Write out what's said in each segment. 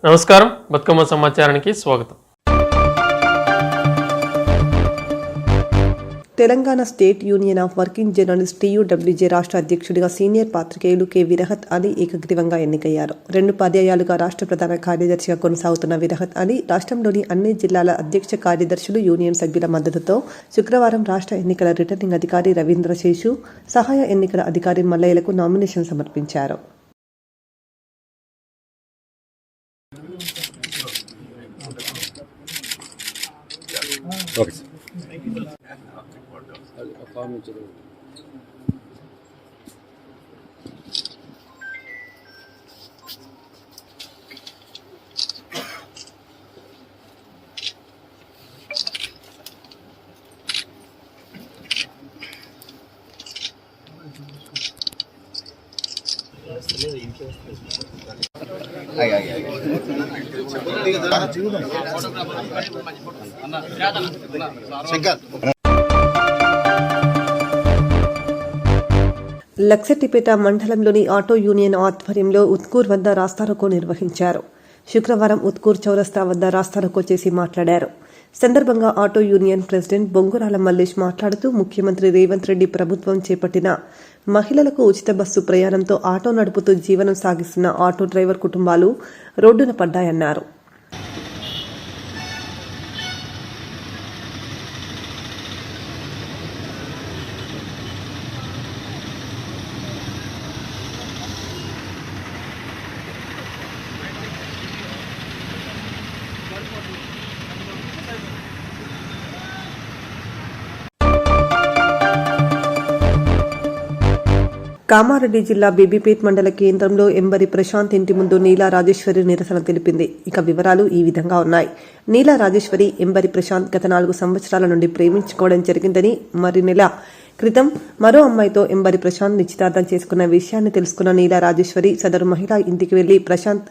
నమస్కారం, బతుకమ్మ సమాచారానికి స్వాగతం. Telangana state union of working journalist TUWJ రాష్ట్ర అధ్యక్షుడిగా సీనియర్ పాత్రికేయులు కె విరహత్ అలీ ఏకగ్రీవంగా ఎన్నికయ్యారు. 2 పర్యాయాలుగా రాష్ట్ర ప్రధాన కార్యదర్శిగా కొనసాగుతున్న విరహత్ అలీ రాష్ట్రంలోని అన్ని జిల్లాల అధ్యక్ష కార్యదర్శులు, యూనియన్ సభ్యుల మద్దతుతో శుక్రవారం రాష్ట్ర ఎన్నికల రిటర్నింగ్ అధికారి రవీంద్ర శేషు, సహాయ ఎన్నికల అధికారి మల్లయ్యలకు నామినేషన్ సమర్పించారు. లక్సెట్టిపేట మండలంలోని ఆటో యూనియన్ ఆధ్వర్యంలో ఉత్కూర్ వద్ద రాస్తారోకో నిర్వహించారు. శుక్రవారం ఉత్కూర్ చౌరస్తా వద్ద రాస్తారోకో చేసి మాట్లాడారు. సందర్భంగా ఆటో యూనియన్ ప్రెసిడెంట్ బొంగురాల మల్లేష్ మాట్లాడుతూ ముఖ్యమంత్రి రేవంత్ రెడ్డి ప్రభుత్వం చేపట్టిన మహిళలకు ఉచిత బస్సు ప్రయాణంతో ఆటో నడుపుతూ జీవనం సాగిస్తున్న ఆటో డ్రైవర్ కుటుంబాలు రోడ్డున పడ్డాయన్నారు. కామారెడ్డి జిల్లా బేబీపేట్ మండల కేంద్రంలో ఎంబరి ప్రశాంత్ ఇంటి ముందు నీలా రాజేశ్వరి నిరసన తెలిపింది. ఇక వివరాలు ఈ విధంగా ఉన్నాయి. నీలా రాజేశ్వరి, ఎంబరి ప్రశాంత్ గత 4 సంవత్సరాల నుండి ప్రేమించుకోవడం జరిగిందని, మరి నెల క్రితం మరో అమ్మాయితో ఎంబరి ప్రశాంత్ నిశ్చితార్థం చేసుకున్న విషయాన్ని తెలుసుకున్న నీలా రాజేశ్వరి సదరు మహిళ ఇంటికి వెళ్లి ప్రశాంత్,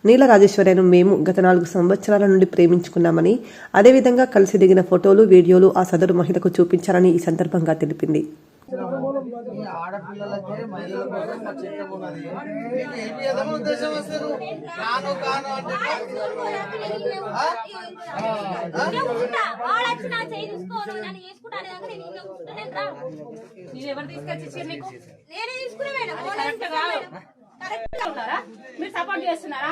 నీలా రాజేశ్వరిను మేము గత 4 సంవత్సరాల నుండి ప్రేమించుకున్నామని, అదేవిధంగా కలిసి దిగిన ఫోటోలు, వీడియోలు ఆ సదరు మహిళకు చూపించారని ఈ సందర్భంగా తెలిపింది. ఆడపిల్లలకే మహిళల కోసం మా చట్టం ఉన్నది. మీకు ఏమి ఉద్దేశం వస్తారు? కాను కాను అంటే మీరు సపోర్ట్ చేస్తున్నారా?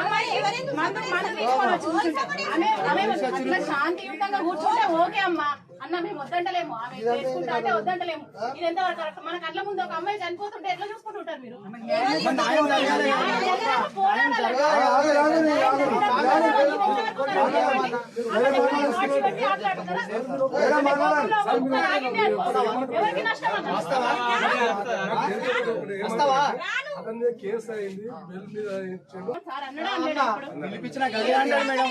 శాంతియుతంగా కూర్చుంటే ఓకే అమ్మా అన్న, మేము వద్దంటలేము. ఆమె చేసుకుంటా అంటే వద్దంటలేము. ఇది ఎంతవరకు కరెక్ట్? మన కళ్ళ ముందు ఒక అమ్మాయి చనిపోతుంటే ఎట్లా చూసుకుంటుంటారు మీరు? ఎవరికి నష్టం? పిలిపించిన గది అంటాడు మేడం,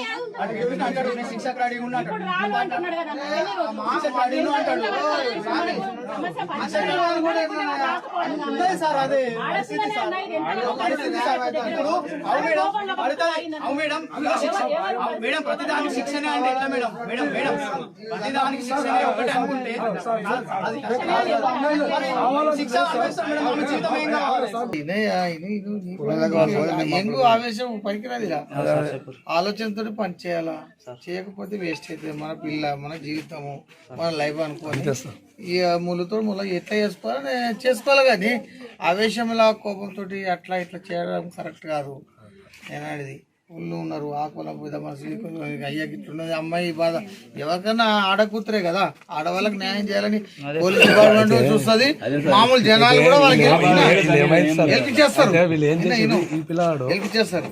అంటాడు శిక్షకు రెడీ ఉన్నాడు సార్. అదే మేడం ప్రతిదానికి శిక్షణ అంటే ఎట్లా మేడం? మేడం మేడం ప్రతిదానికి శిక్షణ ఒకటే అనుకుంటే శిక్ష అనుభవిస్తాం మేడం. మన జీవితం ఏం కావాలి? ఎంగు ఆవేశం పనికిరాదు. ఆలోచనతో పని చేయాలా, చేయకపోతే వేస్ట్ అవుతుంది. మన పిల్ల, మన జీవితము, మన లైఫ్ అనుకోని ఈ ముళ్ళతో ముళ్ళ ఎట్లా చేసుకోవాలి కానీ ఆవేశంలా కోపంతో అట్లా ఇట్లా చేయడం కరెక్ట్ కాదు. నేనది ఊళ్ళో ఉన్నారు, ఆ కులం మీద మనసు అయ్యకి ఇట్లున్నది, అమ్మాయి బాధ. ఎవరికైనా ఆడకూతురే కదా, ఆడవాళ్ళకి న్యాయం చేయాలని పోలీస్ డిపార్ట్మెంట్ చూస్తుంది. మామూలు జనాలు కూడా వాళ్ళకి హెల్ప్ చేస్తారు.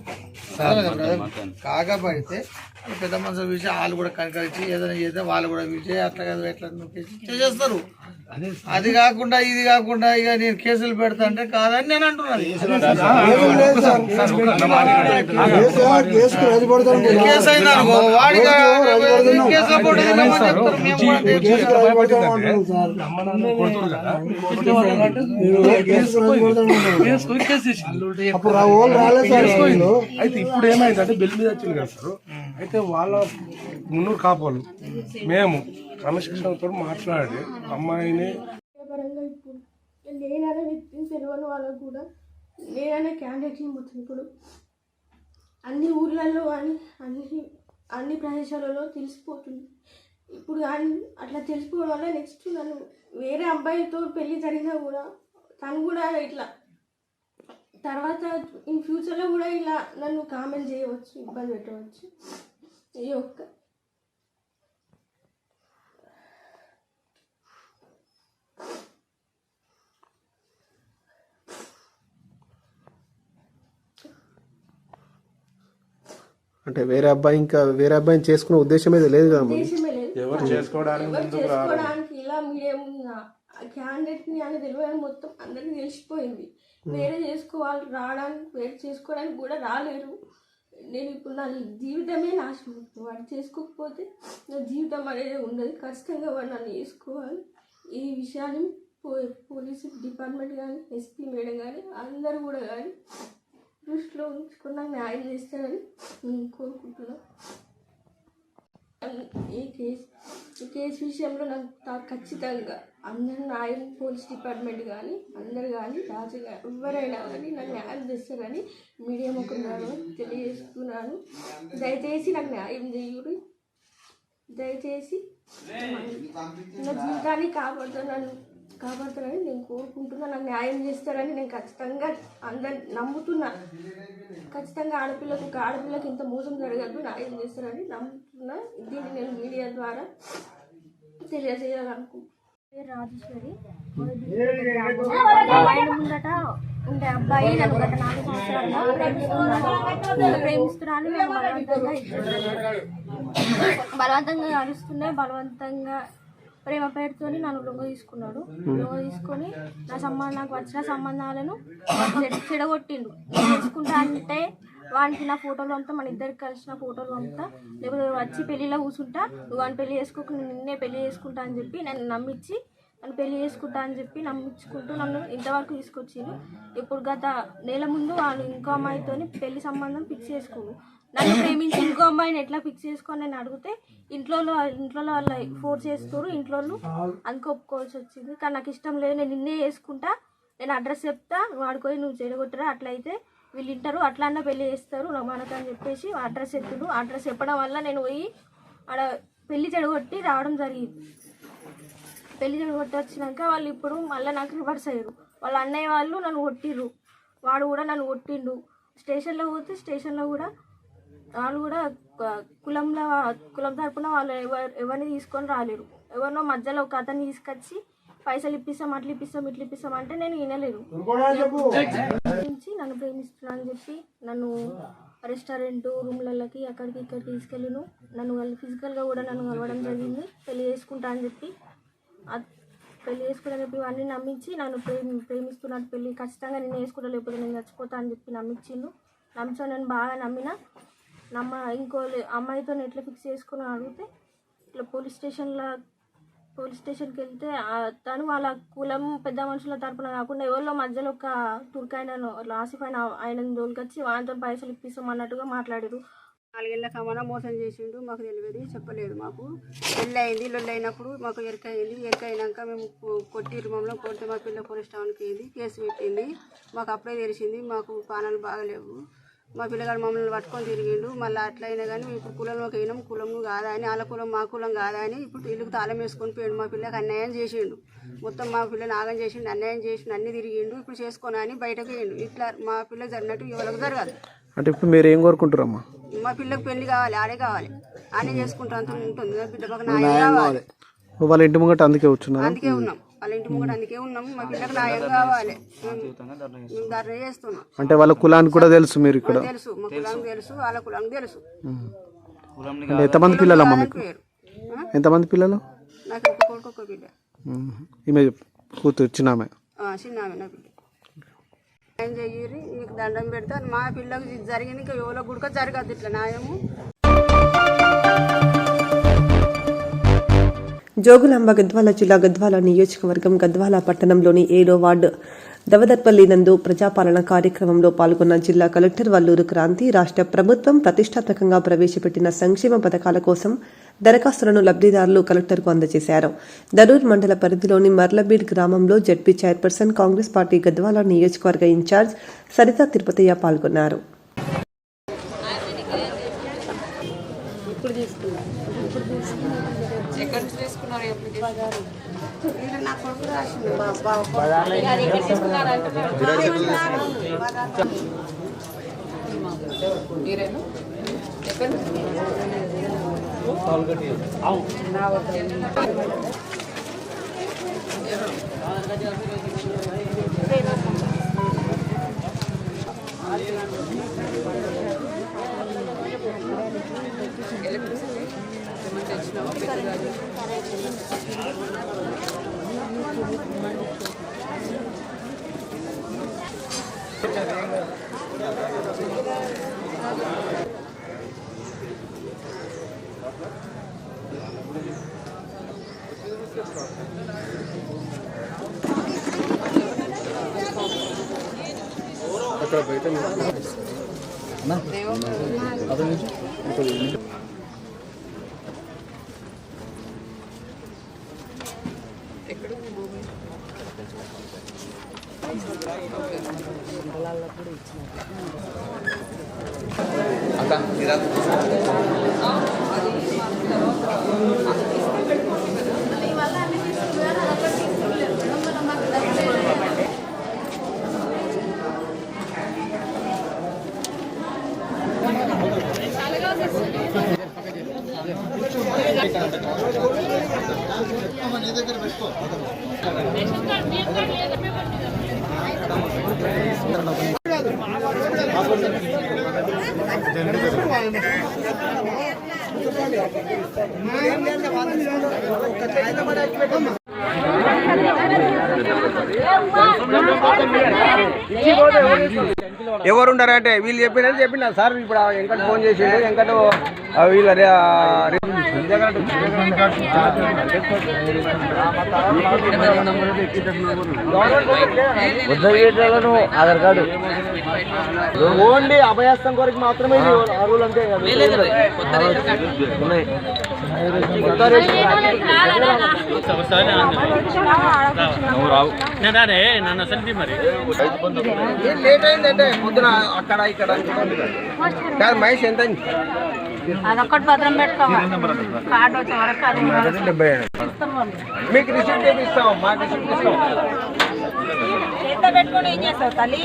కాకపోతే పెద్ద మనుషులు పిలిచి వాళ్ళు కూడా కనకరించి ఏదైనా చేస్తే వాళ్ళు కూడా పిలిచి అట్లా కదా ఎట్లా చేస్తారు. అది కాకుండా ఇది కాకుండా ఇక నేను కేసులు పెడతా అంటే కాదని నేను అంటున్నాను. కేసు అయినా వాడికి అయితే ఇప్పుడు ఏమైందంటే బెల్ మీద వచ్చింది కదా సార్. అయితే వాళ్ళ మున్నూరు కాపోలు మేము క్రమశిక్షణతో మాట్లాడి అమ్మాయిని నేనైనా వ్యక్తిని తెలియని వాళ్ళకు కూడా నేనైనా క్యాండిడేట్ని మొత్తం ఇప్పుడు అన్ని ఊర్లలో అని అన్ని ప్రదేశాలలో తెలిసిపోతుంది. ఇప్పుడు అట్లా తెలిసిపోవడం వల్ల నెక్స్ట్ నన్ను వేరే అబ్బాయితో పెళ్లి జరిగినా కూడా తను కూడా ఇట్లా తర్వాత ఇన్ ఫ్యూచర్లో కూడా ఇలా నన్ను కామెంట్ చేయవచ్చు, ఇబ్బంది పెట్టవచ్చు. ఈ ఒక్క అంటే వేరే అబ్బాయిని చేసుకునే ఉద్దేశం అయితే లేదు కదా మరి. ఉద్దేశమే లేదు. ఎవరు చేసుకోవడానికి ఇలా మీడియం క్యాండిడేట్ని అని తెలియని మొత్తం అందరికీ తెలిసిపోయింది. వేరే చేసుకోవడానికి కూడా రాలేరు. నేను ఇప్పుడు నా జీవితమే నాశనం. వాడు చేసుకోకపోతే నా జీవితం అనేది ఉండదు. ఖచ్చితంగా వాడు నన్ను చేసుకోవాలి. ఈ విషయాన్ని పోలీసు డిపార్ట్మెంట్ కానీ, ఎస్పీ మేడం కానీ అందరూ కూడా కానీ దృష్టిలో ఉంచుకుని నాకు న్యాయం చేస్తారని నేను కోరుకుంటున్నాను. ఈ కేసు విషయంలో నాకు ఖచ్చితంగా అందరూ న్యాయం, పోలీస్ డిపార్ట్మెంట్ కానీ అందరు కానీ రాజు ఎవరైనా కానీ నాకు న్యాయం చేస్తారని మీడియా ముఖంగా తెలియజేస్తున్నాను. దయచేసి నాకు న్యాయం చేయుడు. దయచేసి నా జీవితాన్ని కాపాడుతారని నేను కోరుకుంటున్నా. నాకు న్యాయం చేస్తారని నేను ఖచ్చితంగా అందరు నమ్ముతున్నా. ఖచ్చితంగా ఆడపిల్లకి ఇంత మోసం జరగదు, న్యాయం చేస్తారని నమ్ముతున్నా. దీన్ని నేను మీడియా ద్వారా తెలియజేయాలనుకుంటున్నాను. రాజేశ్వరి ముందట ఉండే అబ్బాయి నన్ను గత 4 సంవత్సరాలుగా ప్రేమిస్తున్నాను. మేము బలవంతంగా అరుస్తుండే, బలవంతంగా ప్రేమ పేరుతో నన్ను లొంగ తీసుకొని నాకు వచ్చిన సంబంధాలను చెడగొట్టిండు. చేసుకుంటా అంటే వానికి నా ఫోటోలు అంతా, మన ఇద్దరికి కలిసిన ఫోటోలు అంతా, లేకపోతే వచ్చి పెళ్ళిలో కూర్చుంటా, నువ్వు వాడిని పెళ్లి చేసుకోకుండా నిన్నే పెళ్లి చేసుకుంటా అని చెప్పి నన్ను నమ్మించి పెళ్లి చేసుకుంటా అని చెప్పి నమ్మించుకుంటూ నన్ను ఇంతవరకు తీసుకొచ్చిండు. ఇప్పుడు గత నెల ముందు వాళ్ళు ఇంకో అమ్మాయితో పెళ్లి సంబంధం ఫిక్స్ చేసుకున్నాను. నన్ను ప్రేమించి ఇంకో అమ్మాయిని ఎట్లా ఫిక్స్ చేసుకొని నేను అడిగితే ఇంట్లో వాళ్ళు ఫోర్స్ చేస్తారు. ఇంట్లో అందుకు ఒప్పుకోవాల్సి వచ్చింది. కానీ నాకు ఇష్టం లేదు. నేను నిన్నే చేసుకుంటా, నేను అడ్రస్ చెప్తా, వాడుకొని నువ్వు చెడగొట్టరా, అట్లయితే వీళ్ళు ఇంటారు, అట్లా అన్న పెళ్లి చేస్తారు మనకని చెప్పేసి అడ్రస్ ఎత్తుడు. అడ్రస్ చెప్పడం వల్ల నేను పోయి ఆడ పెళ్లి చెడగొట్టి రావడం జరిగింది. పెళ్లి చెడగొట్టి వచ్చినాక వాళ్ళు ఇప్పుడు మళ్ళీ నాకు రివర్స్ అయ్యారు. వాళ్ళ అన్నయ్య వాళ్ళు నన్ను కొట్టిర్రు, వాడు కూడా నన్ను కొట్టిండు. స్టేషన్లో పోతే స్టేషన్లో కూడా వాళ్ళు కూడా కులం తరపున వాళ్ళు ఎవరిని తీసుకొని రాలేరు. ఎవరినో మధ్యలో ఒక అతన్ని తీసుకొచ్చి పైసలు ఇప్పిస్తాం, అట్లా ఇప్పిస్తాం అంటే నేను వినలేదు. నన్ను ప్రేమిస్తున్నా అని చెప్పి నన్ను రెస్టారెంట్ రూమ్లకి అక్కడికి ఇక్కడికి తీసుకెళ్ళిను. నన్ను వాళ్ళు ఫిజికల్గా కూడా నన్ను కలవడం జరిగింది. పెళ్లి చేసుకుంటా అని చెప్పి ఇవన్నీ నమ్మించి నన్ను ప్రేమిస్తున్నట్టు, పెళ్ళి ఖచ్చితంగా నేను వేసుకుంటా, లేకపోతే నేను చచ్చిపోతా అని చెప్పి నమ్మించిండు. నేను బాగా ఇంకో అమ్మాయితో ఎట్లా ఫిక్స్ చేసుకుని అడిగితే ఇట్లా పోలీస్ స్టేషన్కి వెళ్తే తను వాళ్ళ కులం పెద్ద మనుషుల తరపున కాకుండా ఎవరిలో మధ్యలో ఒక తుర్కాయనను ఆసిఫ్ ఆయనను దోలుకొచ్చి వాళ్ళతో పైసలు ఇప్పిస్తాం అన్నట్టుగా మాట్లాడారు. 4 ఏళ్ళ కమన మోసం చేసిండు. మాకు తెలియదు, చెప్పలేదు. మాకు లొల్లి అయినప్పుడు మాకు ఎరికైనాక మేము కొట్టిరు. మమ్మల్ని కొడితే మా పిల్ల పోలీస్ స్టేషన్కి వెళ్ళి కేసు పెట్టింది. మాకు అప్పుడే తెలిసింది మాకు పానాలు బాగలేవు. మా పిల్లగాడు మమ్మల్ని పట్టుకొని తిరిగిండు. మళ్ళీ అట్లా అయినా కానీ మేము ఇప్పుడు కులంలోకి అయినాం. కులం కాదా అని, వాళ్ళ కులం మా కులం కాదా అని ఇప్పుడు ఇల్లుకు తాళం వేసుకొని పోయాడు. మా పిల్లకి అన్యాయం చేసిండు. మొత్తం మా పిల్లని ఆగం చేసిండు, అన్యాయం చేసిండు, అన్నీ తిరిగిండు. ఇప్పుడు చేసుకోనా అని బయటకు వేయండు. ఇట్లా మా పిల్లకి జరిగినట్టు ఎవరికి జరగదు. అంటే ఇప్పుడు మీరు ఏం కోరుకుంటారమ్మా? మా పిల్లకి పెళ్లి కావాలి, ఆడే కావాలి, ఆనే చేసుకుంటా అంత ఉంటుంది. బిడ్డ మాకు న్యాయం కావాలి. వాళ్ళ ఇంటి ముంగట అందుకే వచ్చున్నారు, అందుకే ఉన్నాం. వాళ్ళ ఇంటి ముంగట అందుకే ఉన్నాము. మా పిల్లకి న్యాయం కావాలి. మేము ధర్నా చేస్తున్నాం. అంటే వాళ్ళ కులానికి కూడా తెలుసు, మీరు ఇక్కడ తెలుసు, మా కులానికి తెలుసు, వాళ్ళ కులానికి తెలుసు. అంటే ఎంతమంది పిల్లలమ్మా మీకు? ఎంతమంది పిల్లలు? నాకు ఒక కొడుకు, ఒక బిడ్డ. ఈమె కూతురు చిన్నామె? చిన్నామె నా బిడ్డ. న్యాయం చెయ్యి, మీకు దండం పెడతా. మా పిల్లకి జరిగింది, ఇంకా ఎవరో గుడిక జరగదు ఇట్లా న్యాయము. జోగులాంబ గద్వాల జిల్లా గద్వాల నియోజకవర్గం గద్వాల పట్టణంలోని 7వ వార్డు దవదర్పల్లి నందు ప్రజాపాలన కార్యక్రమంలో పాల్గొన్న జిల్లా కలెక్టర్ వల్లూరు క్రాంతి రాష్ట్ర ప్రభుత్వం ప్రతిష్టాత్మకంగా ప్రవేశపెట్టిన సంక్షేమ పథకాల కోసం దరఖాస్తులను లబ్ధిదారులు కలెక్టర్కు అందజేశారు. దరూర్ మండల పరిధిలోని మర్లబీడ్ గ్రామంలో ZP chairperson Congress party Gadwal నియోజకవర్గ ఇన్ఛార్జ్ సరితా తిరుపతయ్య పాల్గొన్నారు. ఇది నా కొడుకు రాసిండు అక్కడ బయట ఎవరు ఉంటారంటే వీళ్ళు చెప్పిన సార్ ఇప్పుడు వెంకట ఫోన్ చేసిండు వెంకట వీళ్ళ ఆధార్ కార్డు ఓన్లీ అభయాస్తం కొరకు మాత్రమే అరువులు అంతే లేట్ అయిందంటే పొద్దున అక్కడ ఇక్కడ కాదు మహేష్ ఎంత అదొక్కటి భద్రం పెట్టుకోవాలి కార్డు వచ్చే వరకు అది 77 మీకు రిసిప్ట్ ఇస్తాం మాకు రిసిప్ట్ ఇస్తాం చేత పెట్టుకొని ఏం చేస్తావు తల్లి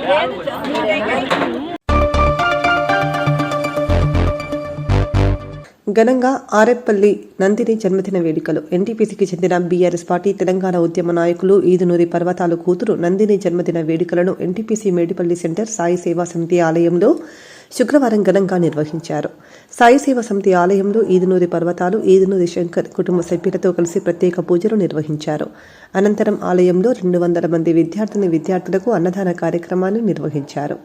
ఘనంగా ఆరేపల్లి నందిని జన్మదిన వేడుకలు ఎన్టీపీసీకి చెందిన బీఆర్ఎస్ పార్టీ తెలంగాణ ఉద్యమ నాయకులు ఈదునూరి పర్వతాలు కూతురు నందిని జన్మదిన వేడుకలను ఎన్టీపీసీ మేడిపల్లి సెంటర్ సాయి సేవా సమితి ఆలయంలో శుక్రవారం ఘనంగా నిర్వహించారు. సాయి సేవా సమితి ఆలయంలో ఈదునూరి పర్వతాలు, ఈదునూరి శంకర్ కుటుంబ సభ్యులతో కలిసి ప్రత్యేక పూజలు నిర్వహించారు. అనంతరం ఆలయంలో 200 మంది విద్యార్థులకు అన్నదాన కార్యక్రమాన్ని నిర్వహించారు.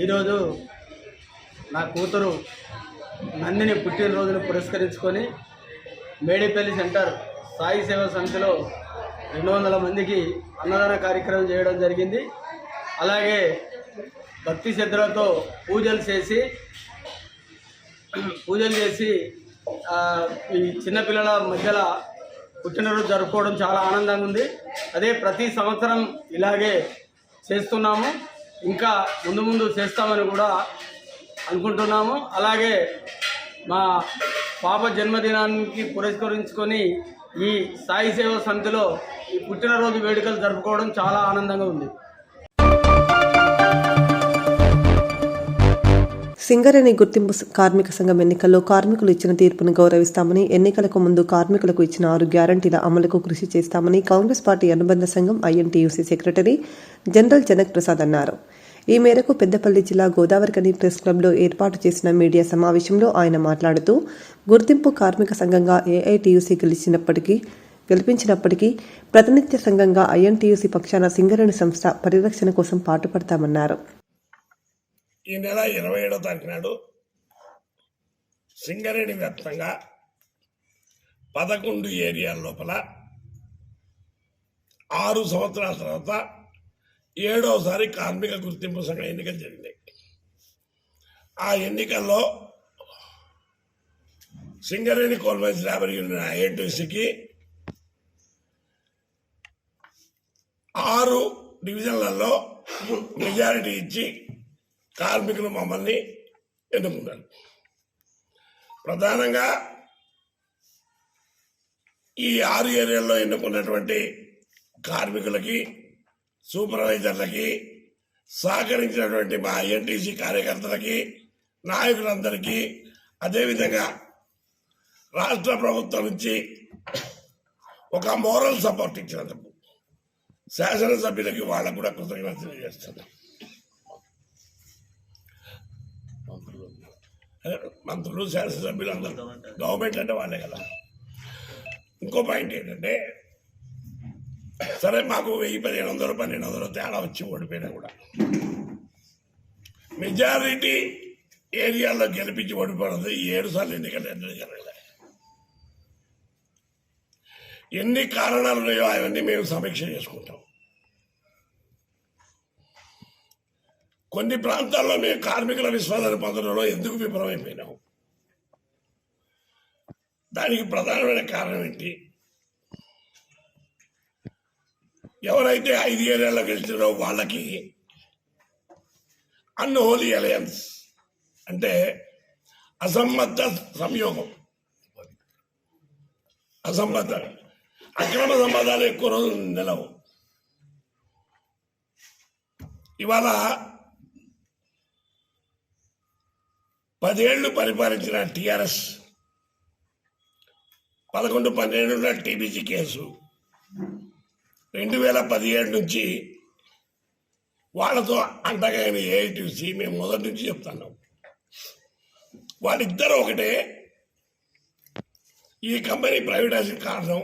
ఈరోజు నా కూతురు నందిని పుట్టినరోజును పురస్కరించుకొని మేడిపల్లి సెంటర్ సాయి సేవా సమితిలో 200 మందికి అన్నదాన కార్యక్రమం చేయడం జరిగింది. అలాగే భక్తి శ్రద్ధలతో పూజలు చేసి ఈ చిన్నపిల్లల మధ్యలో పుట్టినరోజు జరుపుకోవడం చాలా ఆనందంగా ఉంది. అదే ప్రతి సంవత్సరం ఇలాగే చేస్తున్నాము, ఇంకా ముందు చేస్తామని కూడా అనుకుంటున్నాము. అలాగే మా పాప జన్మదినానికి పురస్కరించుకొని ఈ సాయి సేవా సమితిలో ఈ పుట్టినరోజు వేడుకలు జరుపుకోవడం చాలా ఆనందంగా ఉంది. సింగరేణి గుర్తింపు కార్మిక సంఘం ఎన్నికల్లో కార్మికులు ఇచ్చిన తీర్పును గౌరవిస్తామని, ఎన్నికలకు ముందు కార్మికులకు ఇచ్చిన 6 గ్యారంటీల అమలుకు కృషి చేస్తామని కాంగ్రెస్ పార్టీ అనుబంధ సంఘం INTUC secretary general Janak Prasad అన్నారు. ఈ మేరకు పెద్దపల్లి జిల్లా గోదావరికని ప్రెస్ క్లబ్లో ఏర్పాటు చేసిన మీడియా సమావేశంలో ఆయన మాట్లాడుతూ, గుర్తింపు కార్మిక సంఘంగా ఏఐటీయూసీ గెలిపించినప్పటికీ ప్రాతినిధ్య సంఘంగా ఐఎన్టీయూసీ పక్షాన సింగరేణి సంస్థ పరిరక్షణ కోసం పాటుపడతామన్నారు. ఈ నెల 27వ తారీఖు నాడు సింగరేణి వ్యాప్తంగా 11 ఏరియాల లోపల 6 సంవత్సరాల తర్వాత 7వసారి కార్మిక గుర్తింపు సంఘం ఎన్నికలు జరిగినాయి. ఆ ఎన్నికల్లో సింగరేణి కోల్మైన్స్ లేబర్ యూనియన్ ఐఎన్టీయూసీకి 6 డివిజన్లలో మెజారిటీ ఇచ్చి కార్మికులు మమ్మల్ని ఎన్నుకున్నారు. ప్రధానంగా ఈ 6 ఏరియాల్లో ఎన్నుకున్నటువంటి కార్మికులకి, సూపర్వైజర్లకి, సహకరించినటువంటి మా ఐఎన్టీసీ కార్యకర్తలకి, నాయకులందరికీ, అదేవిధంగా రాష్ట్ర ప్రభుత్వం నుంచి ఒక మోరల్ సపోర్ట్ ఇచ్చినందుకు శాసనసభ్యులకి వాళ్ళకు కూడా కృతజ్ఞతలు తెలియజేస్తున్నాం. మంత్రులు, శాసనసభ్యులు అందరూ గవర్నమెంట్ అంటే వాళ్ళే కదా. ఇంకో పాయింట్ ఏంటంటే, సరే మాకు 1000, 1500, 1200 తేడా వచ్చి ఓడిపోయినా కూడా మెజారిటీ ఏరియాలో గెలిపించి ఓడిపోయినది 7 సార్లు ఎన్నికలు జరగలే. ఎన్ని కారణాలు ఉన్నాయో అవన్నీ మేము సమీక్ష చేసుకుంటాం. కొన్ని ప్రాంతాల్లో మేము కార్మికుల విశ్వాసాన్ని పొందడంలో ఎందుకు విఫలమైపోయినాం? దానికి ప్రధానమైన కారణం ఏంటి? ఎవరైతే 5 ఏరియాల్లో గెలిచారో వాళ్ళకి అన్హోలీ అలయన్స్ అంటే అసమ్మత సంయోగం, అక్రమ సంబంధాలు ఎక్కువ రోజులు నిలవు. ఇవాళ 10 ఏళ్లు పరిపాలించిన టీఆర్ఎస్ 11-12 టీబీజీ కేసు 2017 నుంచి వాళ్ళతో అంటగాని ఏఐటీసీ మేము మొదటి నుంచి చెప్తున్నాం. వాళ్ళిద్దరూ ఒకటే. ఈ కంపెనీ ప్రైవేటైజేషన్ కారణం,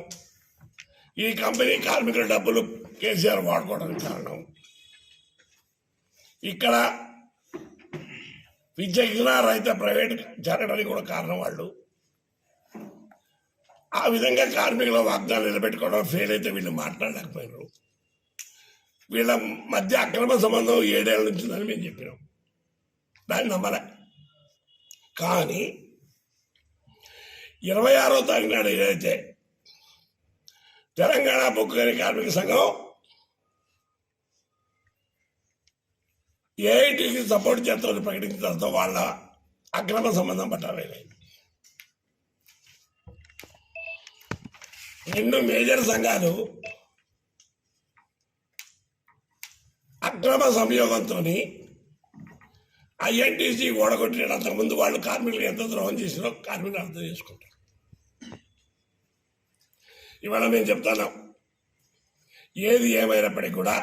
ఈ కంపెనీ కార్మికుల డబ్బులు కేసీఆర్ వాడుకోవడానికి కారణం, ఇక్కడ విద్యా రహిత ప్రైవేట్ జరగడానికి కూడా కారణం వాళ్ళు. ఆ విధంగా కార్మికుల వాగ్దానాలు నిలబెట్టుకోవడం ఫెయిల్ అయితే వీళ్ళు మాట్లాడలేకపోయినారు. వీళ్ళ మధ్య అక్రమ సంబంధం 7 ఏళ్ల నుంచి ఉందని మేము చెప్పినాం. దాన్ని నమ్మలే. కానీ 26వ తారీఖు నాడు ఏదైతే తెలంగాణ బొగ్గు కార్మిక సంఘం ఏఐటీకి సపోర్ట్ చేస్తామని ప్రకటించిన తర్వాత వాళ్ళ అక్రమ సంబంధం పట్టాలి. 2 మేజర్ సంఘాలు అక్రమ సంయోగంతో ఐఎన్టీసీ ఓడగొట్టినంత ముందు వాళ్ళు కార్మికులు ఎంత ద్రోహం చేసినో కార్మికులు అర్థం చేసుకుంటారు. ఇవాళ మేము చెప్తున్నాం, ఏది ఏమైనప్పటికీ కూడా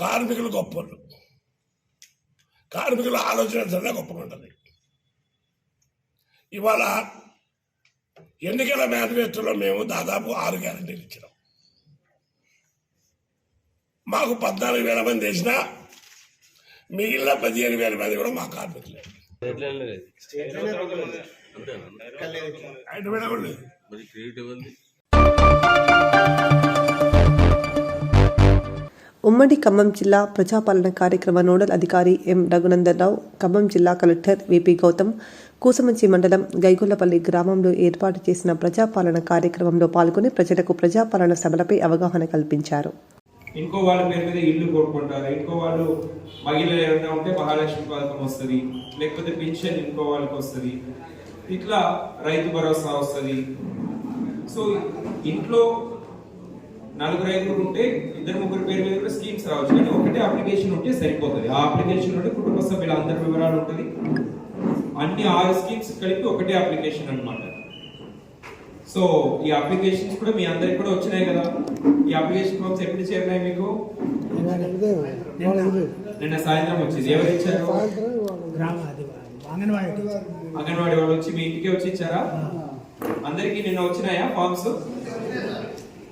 కార్మికులు గొప్పలు, కార్మికుల ఆలోచన గొప్పగా ఉంటుంది. ఇవాళ ఎన్నికల మేనిఫెస్టోలో మేము దాదాపు 6 గ్యారంటీలు ఇచ్చినాం. మాకు 14,000 మంది వేసినా మిగిలిన 15,000 మంది కూడా మా కార్మికులే. ఆయన కూడా లేదు. ఉమ్మడి ఖమ్మం జిల్లా ప్రజాపాలన కార్యక్రమ నోడల్ అధికారి ఎం రఘునందనరావు, ఖమ్మం జిల్లా కలెక్టర్ విపి గౌతమ్ కూసమంచి మండలం గైగొల్లపల్లి గ్రామంలో ఏర్పాటు చేసిన ప్రజాపాలన కార్యక్రమంలో పాల్గొని ప్రజలకు ప్రజాపాలన సభలపై అవగాహన కల్పించారు. ఇంకో వాళ్ళ పేరు మీద ఇల్లు కోరుకుంటారు, ఇంకో వాళ్ళు మహిళలు ఏమైనా ఉంటే మహాలక్ష్మి పథకం వస్తుంది, లేకపోతే పెన్షన్ ఇంకో వాళ్ళకి వస్తుంది, ఇట్లా రైతు భరోసా వస్తుంది. సో ఇంట్లో 4-5 ఉంటే 2-3 పేరు మీద కూడా స్కీమ్స్ రావచ్చు, కానీ ఒకటే అప్లికేషన్ ఉంటే సరిపోతుంది. ఆ అప్లికేషన్ ఉంటే కుటుంబ సభ్యుల అందరి వివరాలు ఉంటుంది. అన్ని 6 స్కీమ్స్ కలిపి ఒకటే అప్లికేషన్ అన్నమాట. సో ఈ అప్లికేషన్స్ కూడా మీ అందరికి కూడా వచ్చినాయి కదా. ఈ అప్లికేషన్ ఫామ్స్ ఎప్పుడు చేరినాయి మీకు? నిన్న సాయంత్రం వచ్చింది. ఎవరు ఇచ్చారు? అంగన్వాడీ వాళ్ళు వచ్చి మీ ఇంటికి వచ్చి ఇచ్చారా? అందరికి నిన్న వచ్చినాయా ఫామ్స్?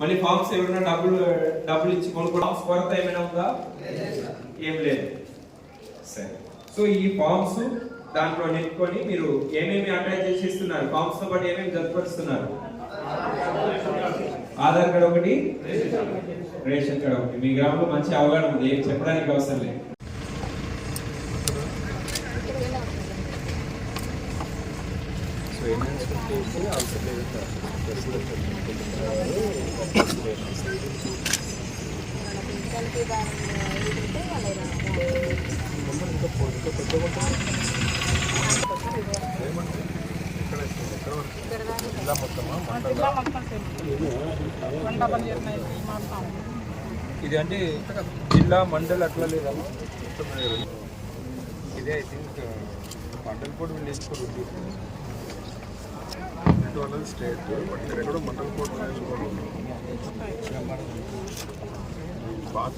మళ్ళీ ఫామ్స్ ఎవరైనా డబ్బులు ఇచ్చి కొనుక్కోవడం కొరత ఏమైనా ఉందా? ఏం లేదు. సరే, సో ఈ ఫామ్స్ దాంట్లో నింపుకొని మీరు ఏమేమి అటాచ్ చేసి ఇస్తున్నారు? ఫామ్స్ తో పాటు ఏమేమి జతపరుస్తున్నారు? ఆధార్ కార్డ్ ఒకటి, రేషన్ కార్డ్ ఒకటి. మీ గ్రామంలో మంచి అవగాహన ఉంది, ఏం చెప్పడానికి అవసరం లేదు. ఇది అంటే జిల్లా మండల్ అట్లా లేదా? ఇదే ఐ థింక్ మండల్ కూడా విలేజ్ కూడా ఉంది. స్టేట్ కూడా మండల్ కోడ్ పాత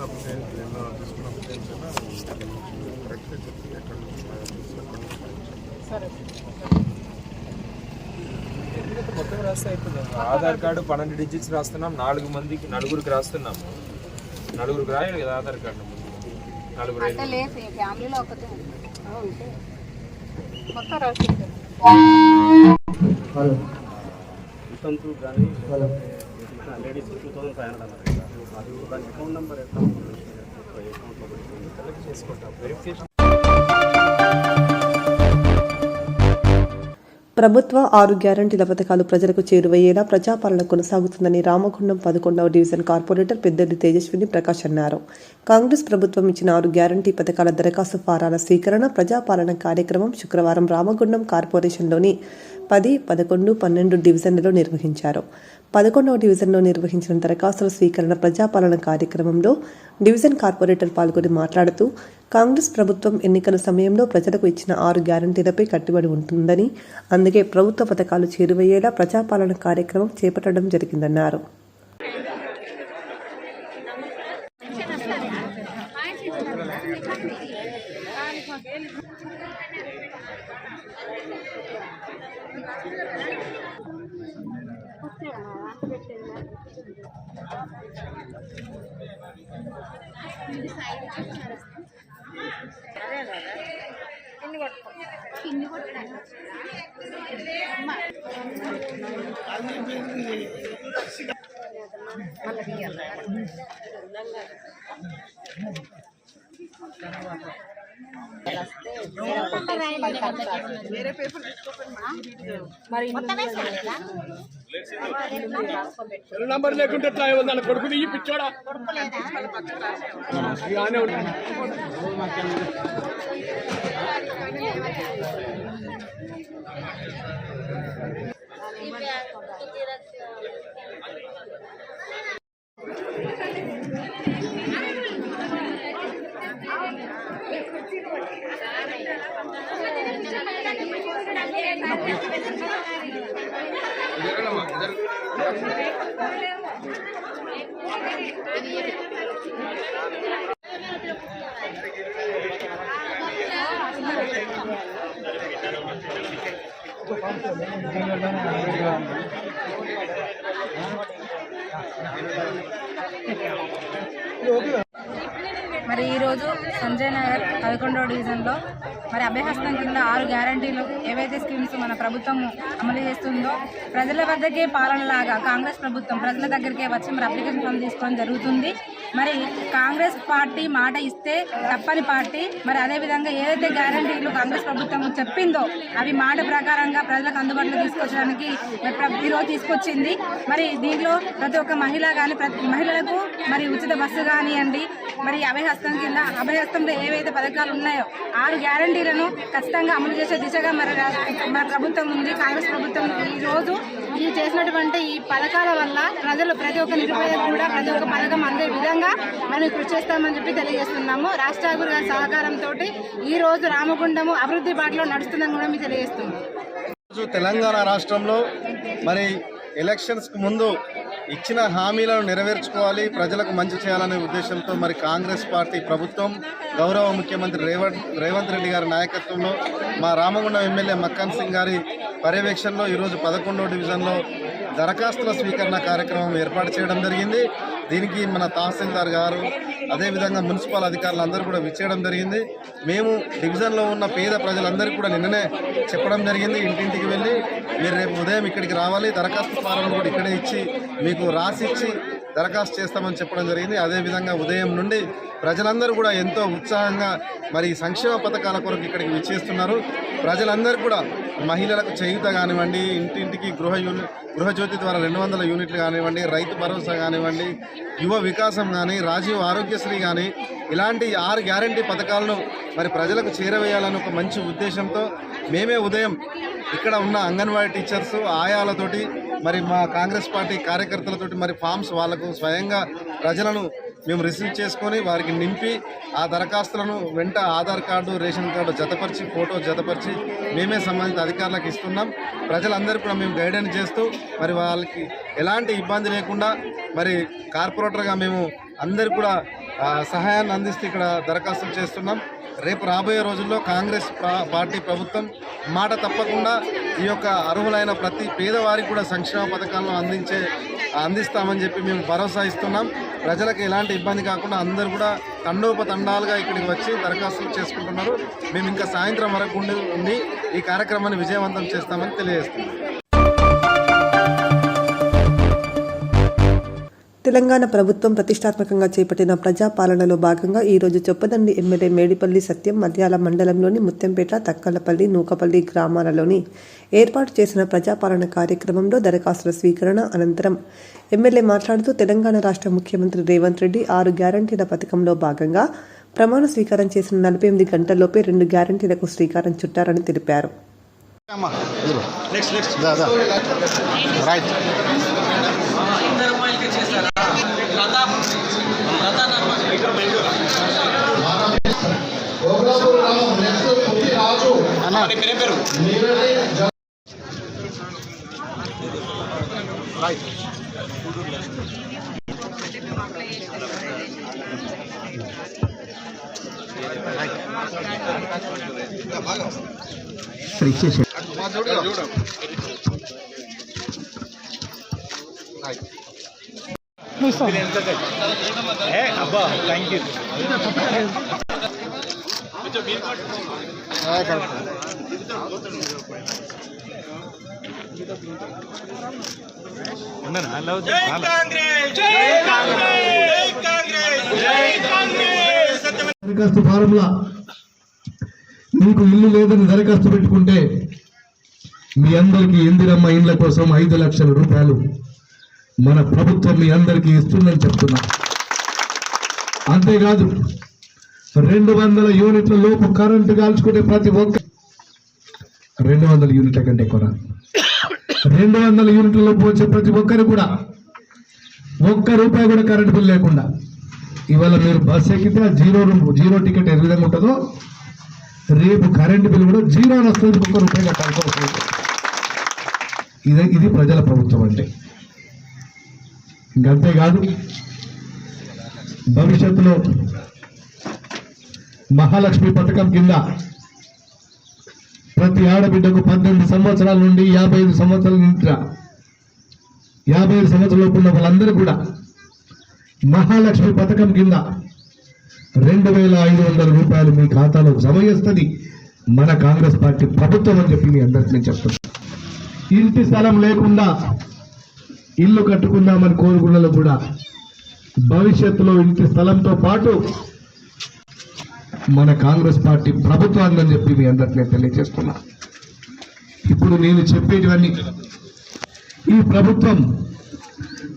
మొత్తం రాస్తే అయిపోతుంది. ఆధార్ కార్డు 12 డిజిట్స్ రాస్తున్నాం, 4 రాస్తున్నాము. 4 రాయాలి కదా ఆధార్ కార్డు. 4 ఫ్యామిలీలో ఒకటే మొత్తం రాసి లేడీస్ 2,500 అన్నారు. దాని అకౌంట్ నెంబర్ చేసుకుంటాం వెరిఫికేషన్. ప్రభుత్వ 6 గ్యారంటీల పథకాలు ప్రజలకు చేరువయ్యేలా ప్రజాపాలన కొనసాగుతుందని రామగుండం 11వ డివిజన్ కార్పొరేటర్ పెద్దెడ్డి తేజస్విని ప్రకాష్ అన్నారు. కాంగ్రెస్ ప్రభుత్వం ఇచ్చిన 6 గ్యారంటీ పథకాల దరఖాస్తు ఫారాల స్వీకరణ ప్రజాపాలన కార్యక్రమం శుక్రవారం రామగుండం కార్పొరేషన్లోని 10, 11, 12 డివిజన్లలో నిర్వహించారు. 11వ డివిజన్లో నిర్వహించిన దరఖాస్తుల స్వీకరణ ప్రజాపాలన కార్యక్రమంలో డివిజన్ కార్పొరేటర్ పాల్గొని మాట్లాడుతూ కాంగ్రెస్ ప్రభుత్వం ఎన్నికల సమయంలో ప్రజలకు ఇచ్చిన 6 గ్యారంటీలపై కట్టుబడి ఉంటుందని, అందుకే ప్రభుత్వ పథకాలు చేరువయ్యేలా ప్రజాపాలన కార్యక్రమం చేపట్టడం జరిగిందన్నారు. నంబర్ లేకుంటే కొడుకు దిగి పిచ్చోడా మరి ఈరోజు సంజయ్ నగర్ 11వ డివిజన్లో మరి అభయహస్తం కింద 6 గ్యారంటీలు ఏవైతే స్కీమ్స్ మన ప్రభుత్వం అమలు చేస్తుందో ప్రజల వద్దకే పాలనలాగా కాంగ్రెస్ ప్రభుత్వం ప్రజల దగ్గరికే వచ్చి మరి అప్లికేషన్ ఫామ్ తీసుకోవడం జరుగుతుంది. మరి కాంగ్రెస్ పార్టీ మాట ఇస్తే తప్పని పార్టీ. మరి అదేవిధంగా ఏదైతే గ్యారంటీలు కాంగ్రెస్ ప్రభుత్వం చెప్పిందో అవి మాట ప్రకారంగా ప్రజలకు అందుబాటులో తీసుకొచ్చడానికి ఈరోజు తీసుకొచ్చింది. మరి దీంట్లో ప్రతి ఒక్క మహిళ కానీ మహిళలకు మరి ఉచిత బస్సు కానివ్వండి, మరి అభయహస్తంలో ఏవైతే పథకాలు ఉన్నాయో 6 గ్యారంటీలను ఖచ్చితంగా అమలు చేసే దిశగా మరి మన ప్రభుత్వం ఉంది. కాంగ్రెస్ ప్రభుత్వం ఈరోజు ఈ చేసినటువంటి ఈ పథకాల వల్ల ప్రజలు ప్రతి ఒక్క నిరుపేదకు కూడా ప్రతి ఒక్క పథకం అందే విధంగా మనం కృషి చేస్తామని చెప్పి తెలియజేస్తున్నాము. రాజ్ ఠాకూర్ గారి సహకారంతో ఈ రోజు రామగుండము అభివృద్ధి బాటలో నడుస్తుందని కూడా మీకు తెలియజేస్తున్నాం. తెలంగాణ రాష్ట్రంలో మరి ఎలక్షన్స్కి ముందు ఇచ్చిన హామీలను నెరవేర్చుకోవాలి, ప్రజలకు మంచి చేయాలనే ఉద్దేశంతో మరి కాంగ్రెస్ పార్టీ ప్రభుత్వం గౌరవ ముఖ్యమంత్రి రేవంత్ రెడ్డి గారి నాయకత్వంలో మా రామగుండం ఎమ్మెల్యే మక్కన్ సింగ్ గారి పర్యవేక్షణలో ఈరోజు 11వ డివిజన్లో దరఖాస్తుల స్వీకరణ కార్యక్రమం ఏర్పాటు చేయడం జరిగింది. దీనికి మన తహసీల్దార్ గారు అదేవిధంగా మున్సిపల్ అధికారులు అందరూ కూడా విచ్చేయడం జరిగింది. మేము డివిజన్లో ఉన్న పేద ప్రజలందరికీ కూడా నిన్ననే చెప్పడం జరిగింది, ఇంటింటికి వెళ్ళి మీరు రేపు ఉదయం ఇక్కడికి రావాలి, దరఖాస్తు ఫారం కూడా ఇక్కడే ఇచ్చి మీకు రాసిచ్చి దరఖాస్తు చేస్తామని చెప్పడం జరిగింది. అదేవిధంగా ఉదయం నుండి ప్రజలందరూ కూడా ఎంతో ఉత్సాహంగా మరి సంక్షేమ పథకాల కొరకు ఇక్కడికి విచ్చేస్తున్నారు. ప్రజలందరూ కూడా మహిళలకు చేయూత కానివ్వండి, ఇంటింటికి గృహజ్యోతి ద్వారా 200 యూనిట్లు కానివ్వండి, రైతు భరోసా కానివ్వండి, యువ వికాసం కానీ, రాజీవ్ ఆరోగ్యశ్రీ కానీ ఇలాంటి 6 గ్యారంటీ పథకాలను మరి ప్రజలకు చేరవేయాలని ఒక మంచి ఉద్దేశంతో మేమే ఉదయం ఇక్కడ ఉన్న అంగన్వాడీ టీచర్స్ ఆయాలతోటి మరి మా కాంగ్రెస్ పార్టీ కార్యకర్తలతోటి మరి ఫామ్స్ వాళ్లకు స్వయంగా ప్రజలను మేము రిసీవ్ చేసుకొని వారికి నింపి ఆ దరఖాస్తులను వెంట ఆధార్ కార్డు, రేషన్ కార్డు జతపరిచి, ఫోటో జతపరిచి మేమే సంబంధిత అధికారులకు ఇస్తున్నాం. ప్రజలందరూ కూడా మేము గైడెన్స్ చేస్తూ మరి వాళ్ళకి ఎలాంటి ఇబ్బంది లేకుండా మరి కార్పొరేటర్గా మేము అందరు కూడా సహాయాన్ని అందిస్తూ ఇక్కడ దరఖాస్తులు చేస్తున్నాం. రేపు రాబోయే రోజుల్లో కాంగ్రెస్ పార్టీ ప్రభుత్వం మాట తప్పకుండా ఈ యొక్క అర్హులైన ప్రతి పేదవారికి కూడా సంక్షేమ పథకాలను అందిస్తామని చెప్పి మేము భరోసా ఇస్తున్నాం. ప్రజలకు ఎలాంటి ఇబ్బంది కాకుండా అందరూ కూడా తండోపతండాలుగా ఇక్కడికి వచ్చి దరఖాస్తులు చేసుకుంటున్నారు. మేము ఇంకా సాయంత్రం వరకు ఉండి ఈ కార్యక్రమాన్ని విజయవంతం చేస్తామని తెలియజేస్తున్నాం. తెలంగాణ ప్రభుత్వం ప్రతిష్టాత్మకంగా చేపట్టిన ప్రజాపాలనలో భాగంగా ఈరోజు చొప్పదండి ఎమ్మెల్యే మేడిపల్లి సత్యం మద్యాల మండలంలోని ముత్యంపేట, తక్కలపల్లి, నూకపల్లి గ్రామాలలోని ఏర్పాటు చేసిన ప్రజాపాలన కార్యక్రమంలో దరఖాస్తుల స్వీకరణ అనంతరం ఎమ్మెల్యే మాట్లాడుతూ తెలంగాణ రాష్ట్ర ముఖ్యమంత్రి రేవంత్ రెడ్డి 6 గ్యారంటీల పథకంలో భాగంగా ప్రమాణ స్వీకారం చేసిన 48 గంటల్లోపే 2 గ్యారంటీలకు శ్రీకారం చుట్టారని తెలిపారు. అబ్బా థ్యాంక్ యూ. దరఖాస్తు ఫారంలా మీకు ఇల్లు లేదని దరఖాస్తు పెట్టుకుంటే మీ అందరికీ ఇందిరమ్మ ఇండ్ల కోసం 5 లక్షల రూపాయలు మన ప్రభుత్వం మీ అందరికీ ఇస్తుందని చెప్తున్నా. అంతేకాదు 200 యూనిట్ల లోపు కరెంటు కాల్చుకుంటే ప్రతి ఒక్క 200 యూనిట్ల కంటే ఎక్కువ 200 యూనిట్ల లోపు వచ్చే ప్రతి ఒక్కరు కూడా ₹1 కూడా కరెంటు బిల్ లేకుండా ఇవాళ మీరు బస్ ఎక్కితే ఆ జీరో టికెట్ ఏ విధంగా ఉంటుందో రేపు కరెంటు బిల్ కూడా జీరో అని వస్తుంది, ₹1 కట్టాల్సి. ఇది ప్రజల ప్రభుత్వం అంటే. ఇంకంతేకాదు భవిష్యత్తులో మహాలక్ష్మి పథకం కింద ప్రతి ఆడబిడ్డకు 18 సంవత్సరాల నుండి 55 సంవత్సరాల నిండా 55 సంవత్సరాల లోపు ఉన్న వాళ్ళందరూ కూడా మహాలక్ష్మి పథకం కింద 2,500 రూపాయలు మీ ఖాతాలో జమ చేస్తుంది మన కాంగ్రెస్ పార్టీ ప్రభుత్వం అని చెప్పి మీ అందరికీ నేను చెప్తాను. ఇంటి స్థలం లేకుండా ఇల్లు కట్టుకుందామని కోరుకున్నలో కూడా భవిష్యత్తులో ఇంటి స్థలంతో పాటు మన కాంగ్రెస్ పార్టీ ప్రభుత్వాన్ని అని చెప్పి మీ అందరికీ నేను తెలియజేస్తున్నా. ఇప్పుడు నేను చెప్పేటివన్నీ ఈ ప్రభుత్వం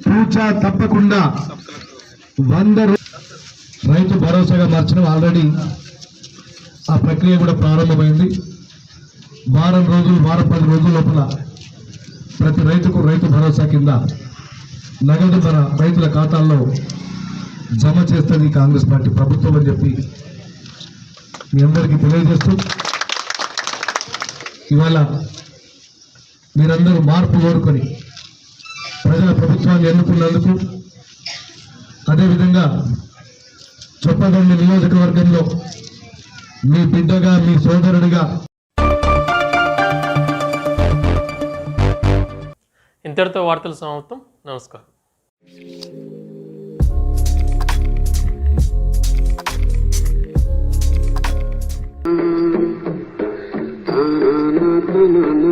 పూచా తప్పకుండా 100 రైతు భరోసాగా మార్చడం ఆల్రెడీ ఆ ప్రక్రియ కూడా ప్రారంభమైంది. వారం 10 రోజుల లోపల ప్రతి రైతుకు రైతు భరోసా కింద నగదు మన రైతుల ఖాతాల్లో జమ చేస్తుంది కాంగ్రెస్ పార్టీ ప్రభుత్వం అని చెప్పి మీ అందరికీ తెలియజేస్తూ, ఇవాళ మీరందరూ మార్పు కోరుకొని ప్రజల ప్రభుత్వాన్ని ఎన్నుకున్నందుకు, అదేవిధంగా చొప్పదండి నియోజకవర్గంలో మీ బిడ్డగా మీ సోదరుడిగా ఇంతటితో వార్తలు సమాప్తం. నమస్కారం. na na na